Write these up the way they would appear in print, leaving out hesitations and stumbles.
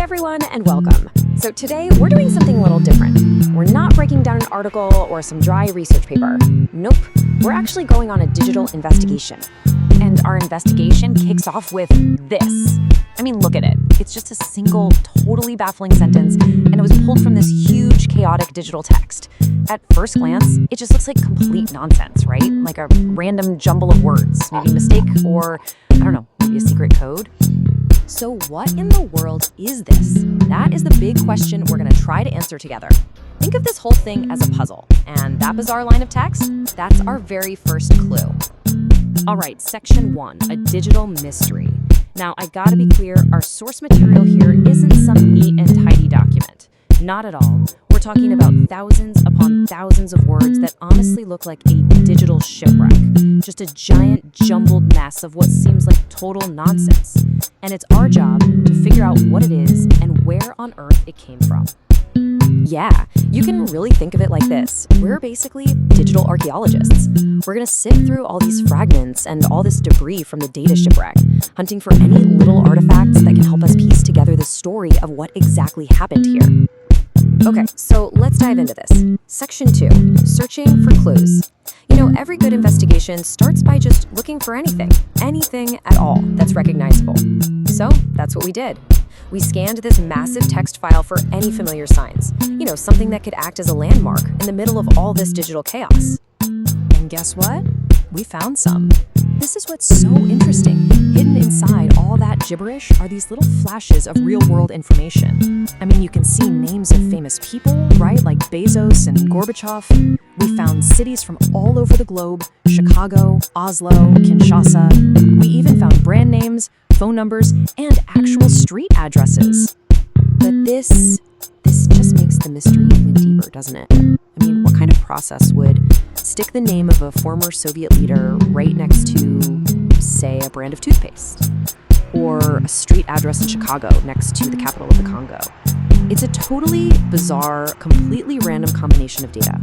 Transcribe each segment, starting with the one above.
everyone, and welcome. So today, we're doing something a little different. We're not breaking down an article or some dry research paper. Nope, we're actually going on a digital investigation. And our investigation kicks off with this. I mean, look at it. It's just a single, totally baffling sentence, and it was pulled from this huge, chaotic digital text. At first glance, it just looks like complete nonsense, right? Like a random jumble of words, maybe a mistake, or, I don't know, maybe a secret code. So what in the world is this? That is the big question we're gonna try to answer together. Think of this whole thing as a puzzle, and that bizarre line of text, that's our very first clue. All right, section 1, a digital mystery. Now, I gotta be clear, our source material here isn't some neat and tidy document. Not at all. We're talking about thousands upon thousands of words that honestly look like a digital shipwreck. Just a giant, jumbled mess of what seems like total nonsense. And it's our job to figure out what it is and where on earth it came from. Yeah, you can really think of it like this. We're basically digital archaeologists. We're gonna sift through all these fragments and all this debris from the data shipwreck, hunting for any little artifacts that can help us piece together the story of what exactly happened here. Okay, so let's dive into this. Section 2, searching for clues. You know, every good investigation starts by just looking for anything at all that's recognizable. So that's what we did. We scanned this massive text file for any familiar signs. You know, something that could act as a landmark in the middle of all this digital chaos. And guess what? We found some. This is what's so interesting. Hidden inside all that gibberish are these little flashes of real-world information. I mean, you can see names of famous people, right? Like Bezos and Gorbachev. We found cities from all over the globe: Chicago, Oslo, Kinshasa. We even found brand names, phone numbers, and actual street addresses. But this just makes the mystery even deeper, doesn't it? I mean, what kind of process would stick the name of a former Soviet leader right next to, say, a brand of toothpaste? Or a street address in Chicago next to the capital of the Congo? It's a totally bizarre, completely random combination of data.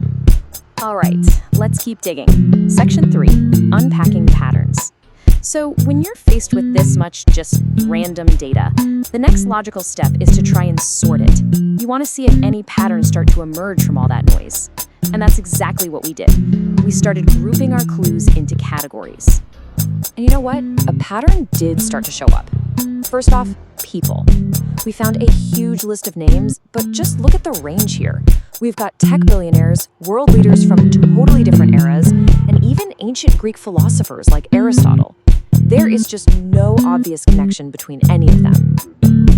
All right, let's keep digging. Section 3, unpacking patterns. So when you're faced with this much just random data, the next logical step is to try and sort it. You want to see if any patterns start to emerge from all that noise. And that's exactly what we did. We started grouping our clues into categories. And you know what? A pattern did start to show up. First off, people. We found a huge list of names, but just look at the range here. We've got tech billionaires, world leaders from totally different eras, and even ancient Greek philosophers like Aristotle. There is just no obvious connection between any of them.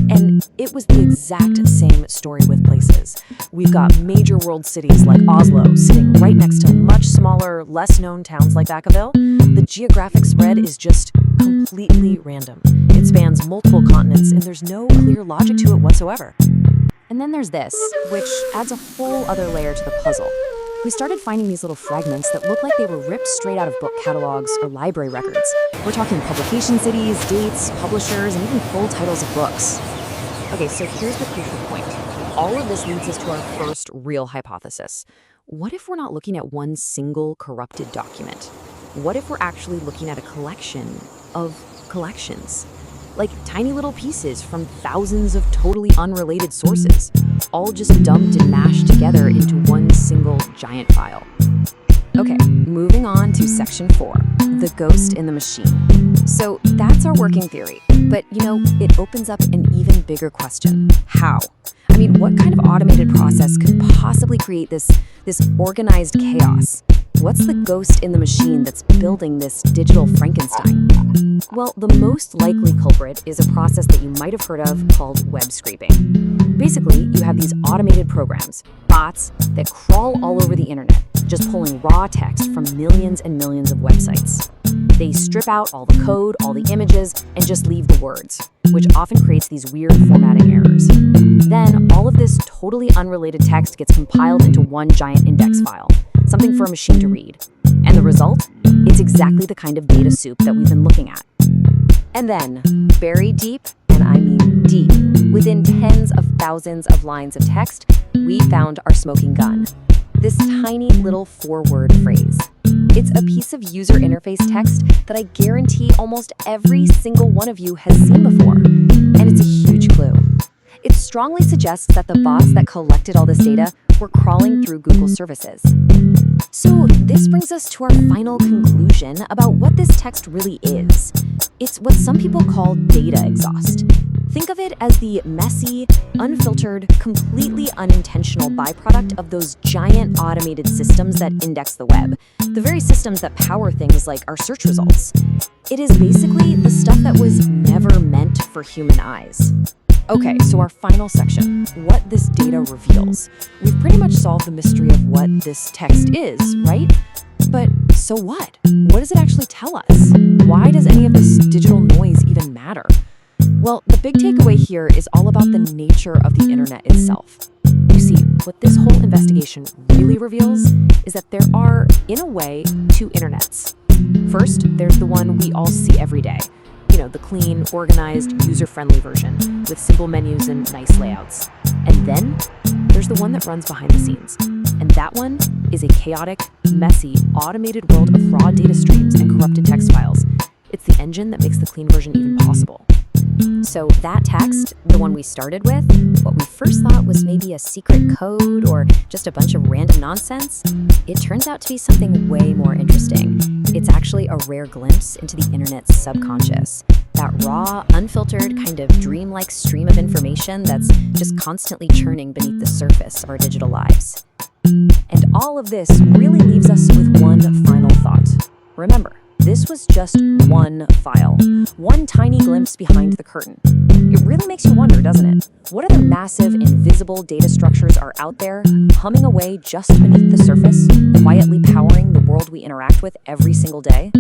And it was the exact same story with places. We've got major world cities like Oslo sitting right next to much smaller, less-known towns like Vacaville. The geographic spread is just completely random. It spans multiple continents, and there's no clear logic to it whatsoever. And then there's this, which adds a whole other layer to the puzzle. We started finding these little fragments that look like they were ripped straight out of book catalogs or library records. We're talking publication cities, dates, publishers, and even full titles of books. Okay, so here's the crucial point. All of this leads us to our first real hypothesis. What if we're not looking at one single corrupted document? What if we're actually looking at a collection of collections? Like tiny little pieces from thousands of totally unrelated sources, all just dumped and mashed together into one single giant file. Okay, moving on to section 4, the ghost in the machine. So that's our working theory, but you know, it opens up an even bigger question. How? I mean, what kind of automated process could possibly create this organized chaos? What's the ghost in the machine that's building this digital Frankenstein? Well, the most likely culprit is a process that you might have heard of called web scraping. Basically, you have these automated programs, bots, that crawl all over the internet, just pulling raw text from millions and millions of websites. They strip out all the code, all the images, and just leave the words, which often creates these weird formatting errors. Then, all of this totally unrelated text gets compiled into one giant index file, something for a machine to read. And the result? It's exactly the kind of data soup that we've been looking at. And then, buried deep, and I mean deep, within tens of thousands of lines of text, we found our smoking gun. This tiny little 4-word phrase. It's a piece of user interface text that I guarantee almost every single one of you has seen before. And it's a huge clue. It's strongly suggests that the bots that collected all this data were crawling through Google services. So this brings us to our final conclusion about what this text really is. It's what some people call data exhaust. Think of it as the messy, unfiltered, completely unintentional byproduct of those giant automated systems that index the web, the very systems that power things like our search results. It is basically the stuff that was never meant for human eyes. Okay, so our final section, what this data reveals. We've pretty much solved the mystery of what this text is, right? But so what? What does it actually tell us? Why does any of this digital noise even matter? Well, the big takeaway here is all about the nature of the internet itself. You see, what this whole investigation really reveals is that there are, in a way, two internets. First, there's the one we all see every day. You know, the clean, organized, user-friendly version with simple menus and nice layouts. And then there's the one that runs behind the scenes. And that one is a chaotic, messy, automated world of raw data streams and corrupted text files. It's the engine that makes the clean version even possible. So that text, the one we started with, what we first thought was maybe a secret code or just a bunch of random nonsense, it turns out to be something way more interesting. It's actually a rare glimpse into the internet's subconscious. That raw, unfiltered, kind of dreamlike stream of information that's just constantly churning beneath the surface of our digital lives. And all of this really leaves us with one final thought. Remember, this was just one file, one tiny glimpse behind the curtain. It really makes you wonder, doesn't it? What other massive, invisible data structures are out there, humming away just beneath the surface, quietly powering the world we interact with every single day?